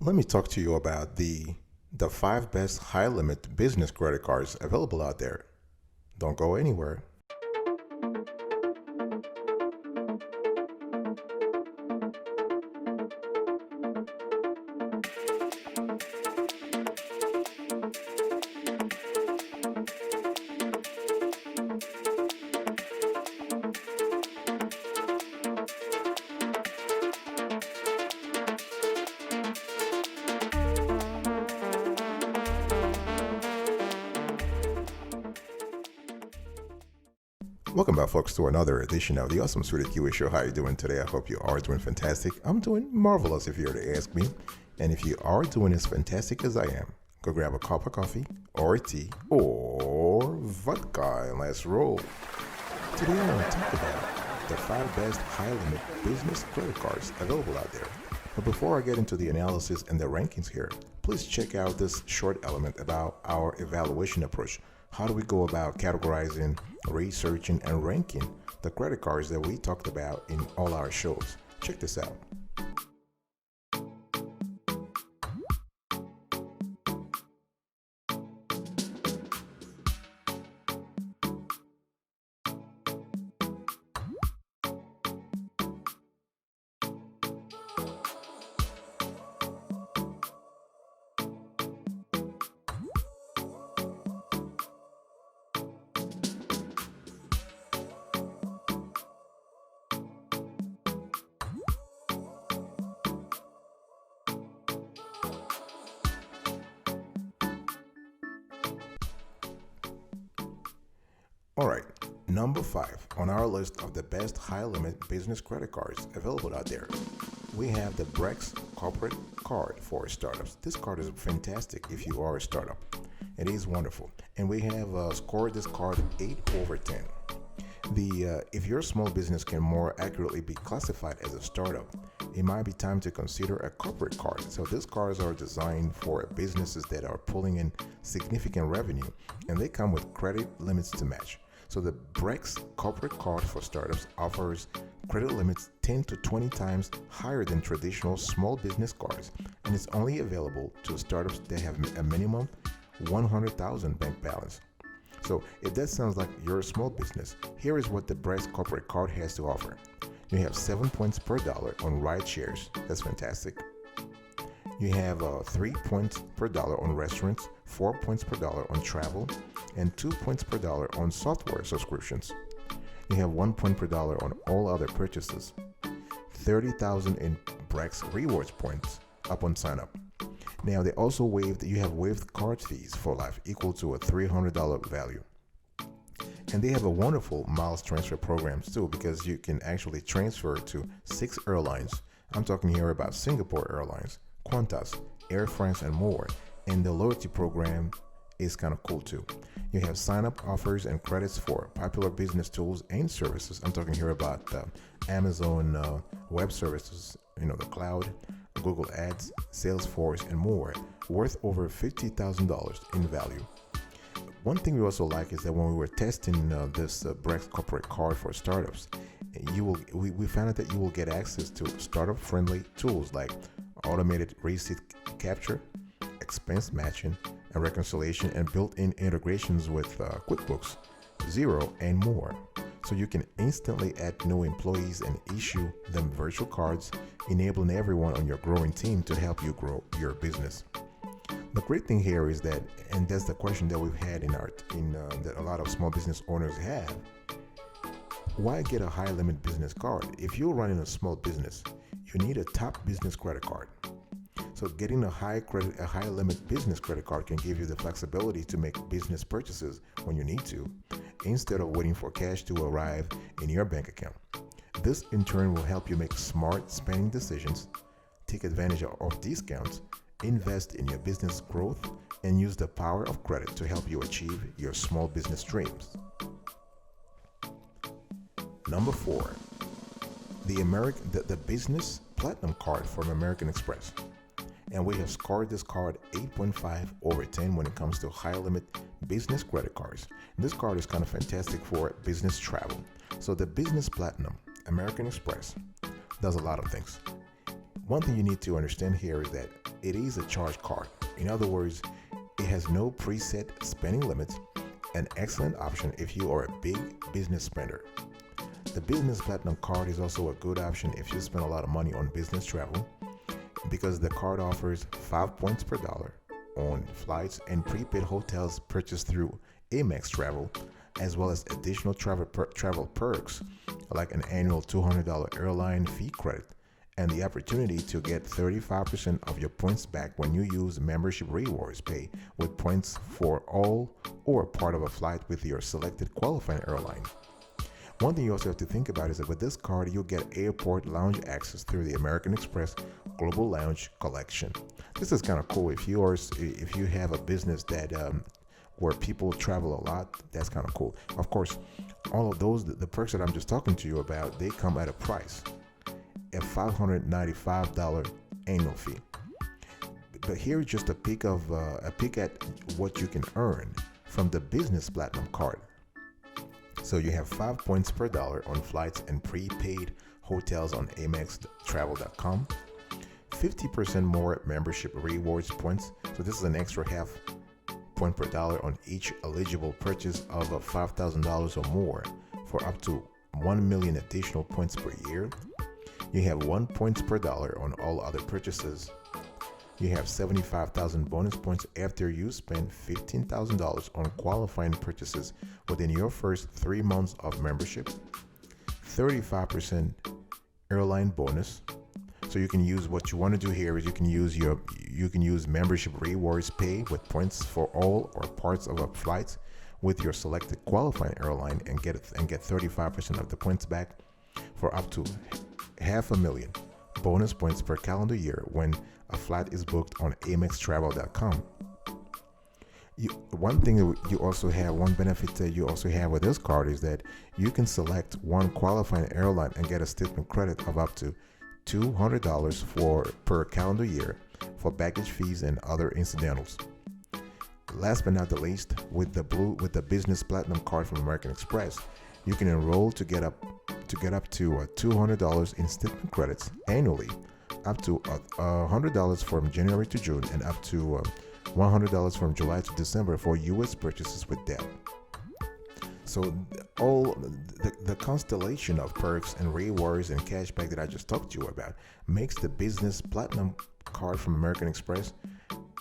Let me talk to you about the five best high limit business credit cards available out there. Don't go anywhere. Welcome back, folks, to another edition of the Awesome Sweetie Kiwi Show. How are you doing today? I hope you are doing fantastic. I'm doing marvelous if you were to ask me. And if you are doing as fantastic as I am, go grab a cup of coffee or tea or vodka and let's roll. Today I want to talk about the five best high-limit business credit cards available out there. But before I get into the analysis and the rankings here, please check out this short element about our evaluation approach. How do we go about categorizing, researching, and ranking the credit cards that we talked about in all our shows? Check this out. All right, number 5 on our list of the best high-limit business credit cards available out there, we have the Brex corporate card for startups. This card is fantastic if you are a startup. It is wonderful, and we have scored this card 8/10. If your small business can more accurately be classified as a startup, it might be time to consider a corporate card. So these cards are designed for businesses that are pulling in significant revenue, and they come with credit limits to match. So the Brex corporate card for startups offers credit limits 10 to 20 times higher than traditional small business cards, and it's only available to startups that have a minimum 100,000 bank balance. So if that sounds like you're a small business, here is what the Brex corporate card has to offer. You have 7 points per dollar on ride shares. That's fantastic. You have 3 points per dollar on restaurants, 4 points per dollar on travel, and 2 points per dollar on software subscriptions. You have 1 point per dollar on all other purchases, 30,000 in Brex rewards points upon sign up. Now they also have waived card fees for life equal to a $300 value. And they have a wonderful miles transfer programs too, because you can actually transfer to 6 airlines. I'm talking here about Singapore Airlines, Qantas, Air France, and more. And the loyalty program is kind of cool too. You have sign-up offers and credits for popular business tools and services. I'm talking here about Amazon Web Services, the cloud, Google Ads, Salesforce, and more, worth over $50,000 in value. One thing we also like is that when we were testing this Brex corporate card for startups, we found out that you will get access to startup-friendly tools like automated receipt capture, expense matching, and reconciliation, and built-in integrations with QuickBooks, Xero, and more. So you can instantly add new employees and issue them virtual cards, enabling everyone on your growing team to help you grow your business. The great thing here is that, and that's the question that we've had that a lot of small business owners have, why get a high limit business card? If you're running a small business, you need a top business credit card. So getting a high limit business credit card can give you the flexibility to make business purchases when you need to, instead of waiting for cash to arrive in your bank account. This in turn will help you make smart spending decisions, take advantage of discounts, invest in your business growth, and use the power of credit to help you achieve your small business dreams. Number 4, the Business Platinum Card from American Express. And we have scored this card 8.5/10 when it comes to high limit business credit cards. This card is kind of fantastic for business travel. So the Business Platinum American Express does a lot of things. One thing you need to understand here is that it is a charge card. In other words, it has no preset spending limits, an excellent option if you are a big business spender. The Business Platinum card is also a good option if you spend a lot of money on business travel, because the card offers 5 points per dollar on flights and prepaid hotels purchased through Amex Travel, as well as additional travel perks like an annual $200 airline fee credit and the opportunity to get 35% of your points back when you use membership rewards pay with points for all or part of a flight with your selected qualifying airline. One thing you also have to think about is that with this card, you'll get airport lounge access through the American Express Global Lounge Collection. This is kind of cool if you have a business that where people travel a lot. That's kind of cool. Of course, all of those the perks that I'm just talking to you about, they come at a price, a $595 annual fee. But here's just a peek at what you can earn from the Business Platinum card. So you have 5 points per dollar on flights and prepaid hotels on AmexTravel.com, 50% more membership rewards points. So this is an extra half point per dollar on each eligible purchase of $5,000 or more for up to 1 million additional points per year. You have 1 point per dollar on all other purchases. You have 75,000 bonus points after you spend $15,000 on qualifying purchases within your first 3 months of membership. 35% airline bonus. So you can use, what you want to do here is you can use membership rewards pay with points for all or parts of a flight with your selected qualifying airline and get 35% of the points back for up to 500,000 bonus points per calendar year when a flight is booked on AmexTravel.com. One benefit that you also have with this card is that you can select one qualifying airline and get a statement credit of up to $200 per calendar year for baggage fees and other incidentals. Last but not the least, with the Business Platinum card from American Express, you can enroll to get up to $200 in statement credits annually, up to $100 from January to June, and up to $100 from July to December for U.S. purchases with debt. So all the constellation of perks and rewards and cashback that I just talked to you about makes the Business Platinum card from American Express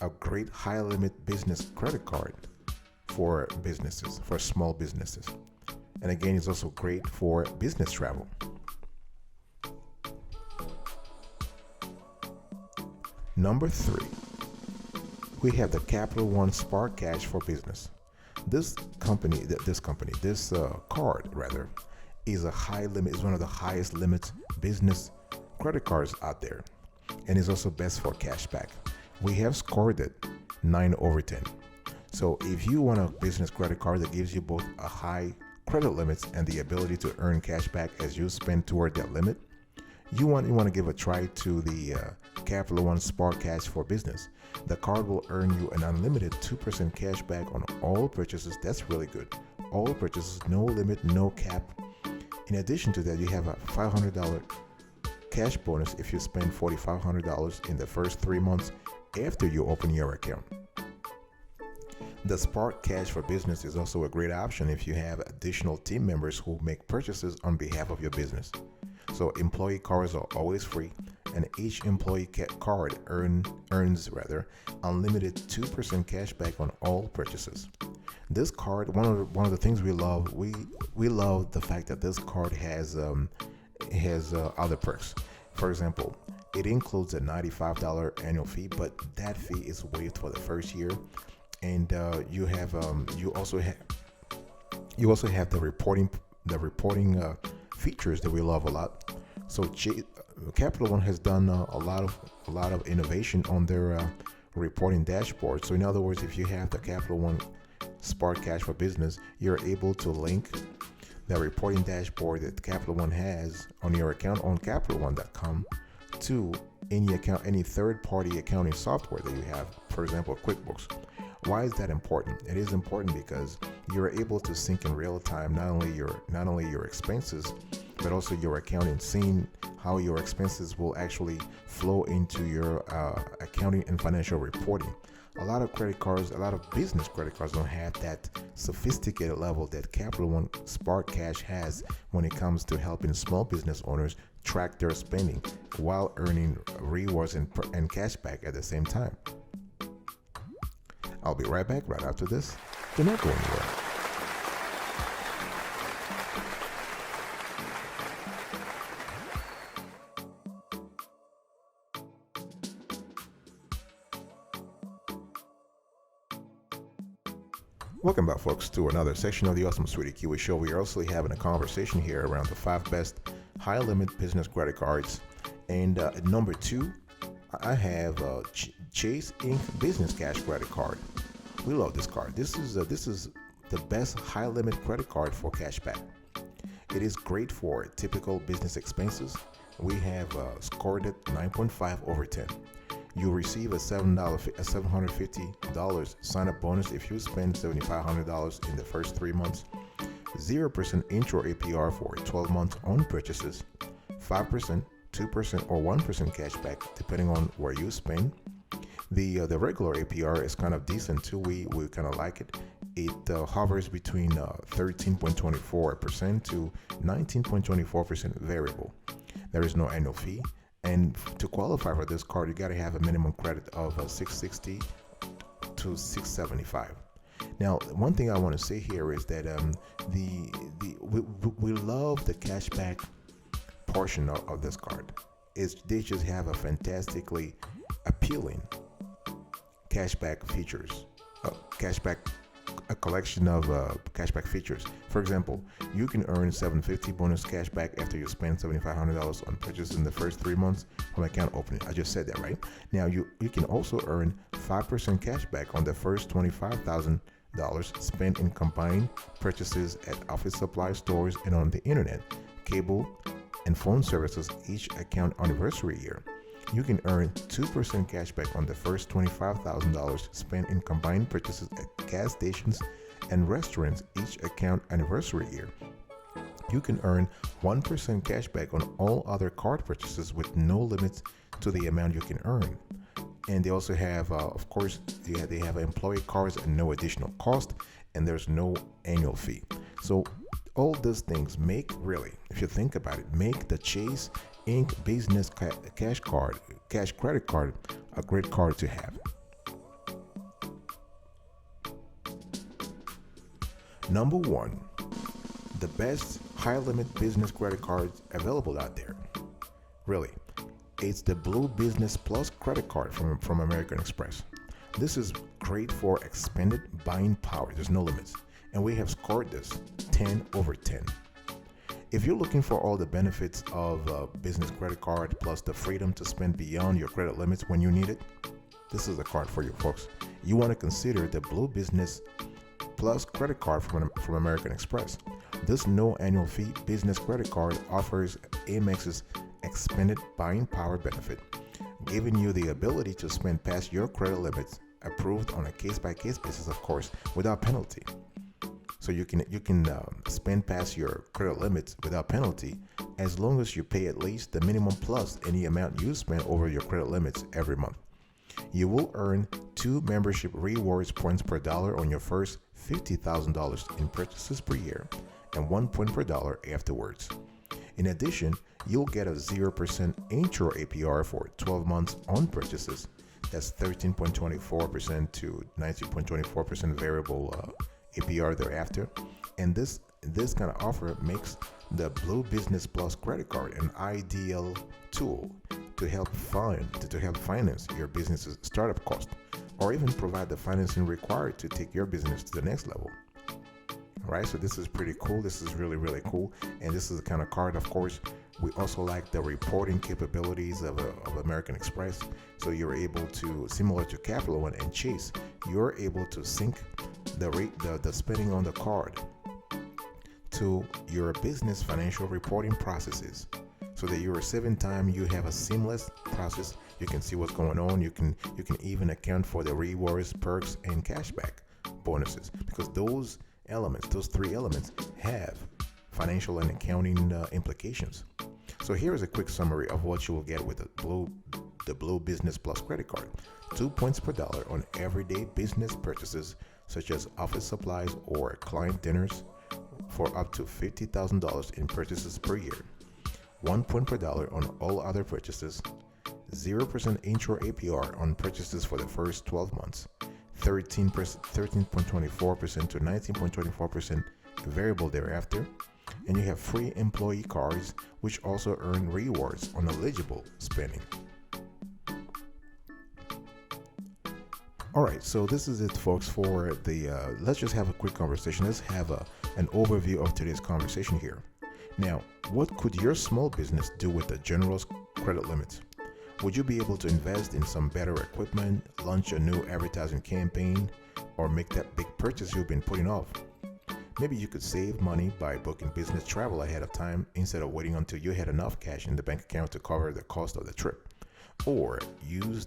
a great high-limit business credit card for businesses, for small businesses. And again, it's also great for business travel. Number 3, we have the Capital One Spark Cash for Business. This card is a high limit, is one of the highest limit business credit cards out there, and is also best for cashback. We have scored it 9 over 10. So if you want a business credit card that gives you both a high credit limits and the ability to earn cash back as you spend toward that limit, you want to give a try to the Capital One Spark Cash for Business. The card will earn you an unlimited 2% cash back on all purchases. That's really good. All purchases, no limit, no cap. In addition to that, you have a $500 cash bonus if you spend $4,500 in the first 3 months after you open your account. The Spark Cash for Business is also a great option if you have additional team members who make purchases on behalf of your business. So employee cards are always free, and each employee card earns unlimited 2% cash back on all purchases. This card, one of the things we love, we love the fact that this card has other perks. For example, it includes a $95 annual fee, but that fee is waived for the first year. And you also have the reporting features that we love a lot. So Capital One has done a lot of innovation on their reporting dashboard. So in other words, if you have the Capital One Spark Cash for Business, you're able to link the reporting dashboard that Capital One has on your account on CapitalOne.com to any third-party accounting software that you have, for example, QuickBooks. Why is that important? It is important because you're able to sync in real time not only your expenses but also your accounting, seeing how your expenses will actually flow into your accounting and financial reporting. A lot of credit cards, a lot of business credit cards don't have that sophisticated level that Capital One Spark Cash has when it comes to helping small business owners track their spending while earning rewards and cash back at the same time. I'll be right back right after this. Do not go anywhere. Welcome back, folks, to another section of the Awesome Sweetie Kiwi Show. We are also having a conversation here around the 5 best high-limit business credit cards. And at number 2, I have Chase Inc. Business Cash Credit Card. We love this card. This is the best high-limit credit card for cashback. It is great for typical business expenses. We have scored it 9.5 over 10. You receive a $750 sign-up bonus if you spend $7,500 in the first 3 months. 0% intro APR for 12 months on purchases. 5%, 2%, or 1% cash back depending on where you spend. The regular APR is kind of decent too. We kind of like it. It hovers between 13.24% to 19.24% variable. There is no annual fee. And to qualify for this card, you got to have a minimum credit of $660 to $675. Now, one thing I want to say here is that we love the cashback portion of this card. They just have a fantastically appealing cashback features, a collection of cashback features. For example, you can earn $750 bonus cashback after you spend $7,500 on purchases in the first 3 months from account opening. I just said that, right? Now you can also earn 5% cashback on the first $25,000 spent in combined purchases at office supply stores and on the internet, cable, and phone services each account anniversary year. You can earn 2% cashback on the first $25,000 spent in combined purchases at gas stations and restaurants each account anniversary year. You can earn 1% cashback on all other card purchases with no limits to the amount you can earn. And they also have, of course, they have employee cards at no additional cost, and there's no annual fee. So all these things make, really, if you think about it, make the Chase Inc. Business Cash Credit Card a great card to have. Number 1, the best high-limit business credit cards available out there. Really, it's the Blue Business Plus credit card from American Express. This is great for expanded buying power. There's no limits. And we have scored this 10 over 10. If you're looking for all the benefits of a business credit card plus the freedom to spend beyond your credit limits when you need it, this is the card for you, folks. You want to consider the Blue Business Plus credit card from American Express. This no annual fee business credit card offers Amex's expanded buying power benefit, giving you the ability to spend past your credit limits, approved on a case-by-case basis, of course, without penalty. So you can spend past your credit limits without penalty as long as you pay at least the minimum plus any amount you spend over your credit limits every month. You will earn 2 membership rewards points per dollar on your first $50,000 in purchases per year and 1 point per dollar afterwards. In addition, you'll get a 0% intro APR for 12 months on purchases. That's 13.24% to 19.24% variable APR thereafter. And this kind of offer makes the Blue Business Plus credit card an ideal tool to help finance your business's startup cost, or even provide the financing required to take your business to the next level. All right, so this is pretty cool. This is really, really cool. And this is the kind of card, of course, we also like the reporting capabilities of American Express. So you're able to, similar to Capital One and Chase, you're able to sync the spending on the card to your business financial reporting processes, so that you're saving time. You have a seamless process. You can see what's going on. You can even account for the rewards, perks, and cashback bonuses, because those 3 elements have financial and accounting implications. So here is a quick summary of what you will get with the Blue Business Plus credit card. 2 points per dollar on everyday business purchases such as office supplies or client dinners for up to $50,000 in purchases per year. 1 point per dollar on all other purchases. 0% intro APR on purchases for the first 12 months. 13.24% to 19.24% variable thereafter. And you have free employee cards, which also earn rewards on eligible spending. All right, so this is it, folks, for the, let's just have a quick conversation. Let's have an overview of today's conversation here. Now, what could your small business do with the generous credit limits? Would you be able to invest in some better equipment, launch a new advertising campaign, or make that big purchase you've been putting off? Maybe you could save money by booking business travel ahead of time instead of waiting until you had enough cash in the bank account to cover the cost of the trip. Or use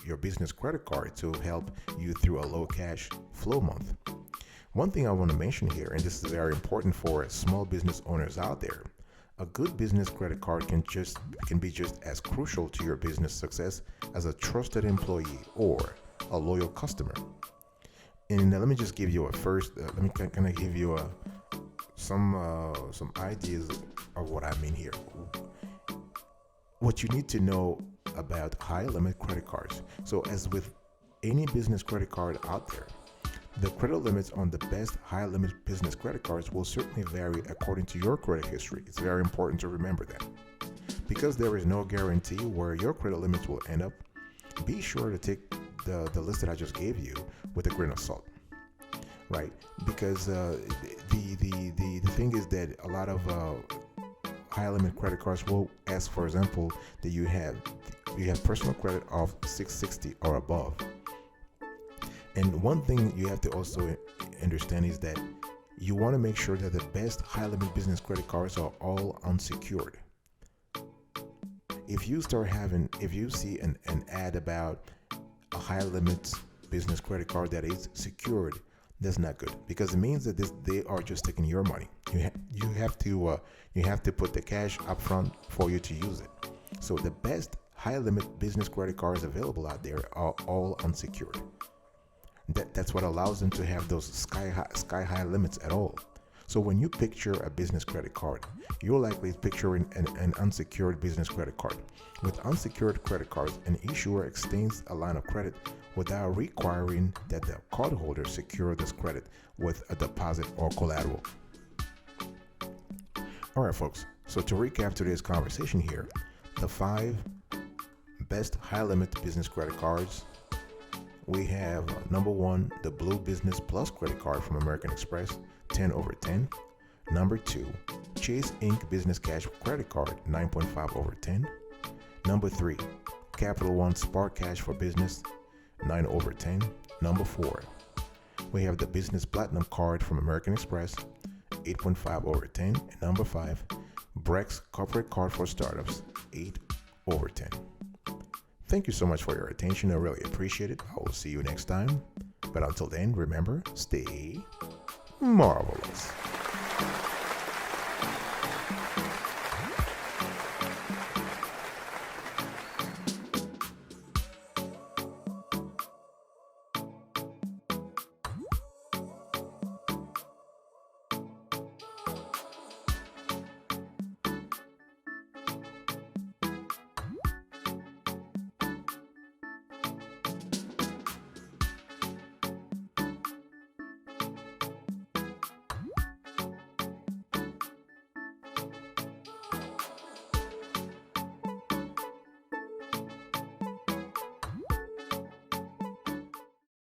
your business credit card to help you through a low cash flow month. One thing I want to mention here, and this is very important for small business owners out there, a good business credit card can be just as crucial to your business success as a trusted employee or a loyal customer. And let me just give you let me kind of give you some ideas of what I mean here. What you need to know about high limit credit cards. So as with any business credit card out there, the credit limits on the best high limit business credit cards will certainly vary according to your credit history. It's very important to remember that. Because there is no guarantee where your credit limits will end up, be sure to take the list that I just gave you with a grain of salt, right? Because the thing is that a lot of high limit credit cards will ask, for example, that you have personal credit of 660 or above. And one thing you have to also understand is that you want to make sure that the best high limit business credit cards are all unsecured. If you see an ad about a high limit business credit card that is secured, that's not good, because it means that they are just taking your money. You have to put the cash up front for you to use it. So the best high limit business credit cards available out there are all unsecured. That's what allows them to have those sky high limits at all. So when you picture a business credit card, you're likely picturing an unsecured business credit card. With unsecured credit cards, an issuer extends a line of credit without requiring that the cardholder secure this credit with a deposit or collateral. All right, folks. So to recap today's conversation here, the 5 best high-limit business credit cards. We have number 1, the Blue Business Plus credit card from American Express, 10 over 10. Number 2, Chase Inc. Business Cash credit card, 9.5 over 10. Number 3, Capital One Spark Cash for Business, 9 over 10. Number 4, we have the Business Platinum card from American Express, 8.5 over 10. And number 5, Brex Corporate Card for Startups, 8 over 10. Thank you so much for your attention. I really appreciate it. I will see you next time. But until then, remember, stay marvelous.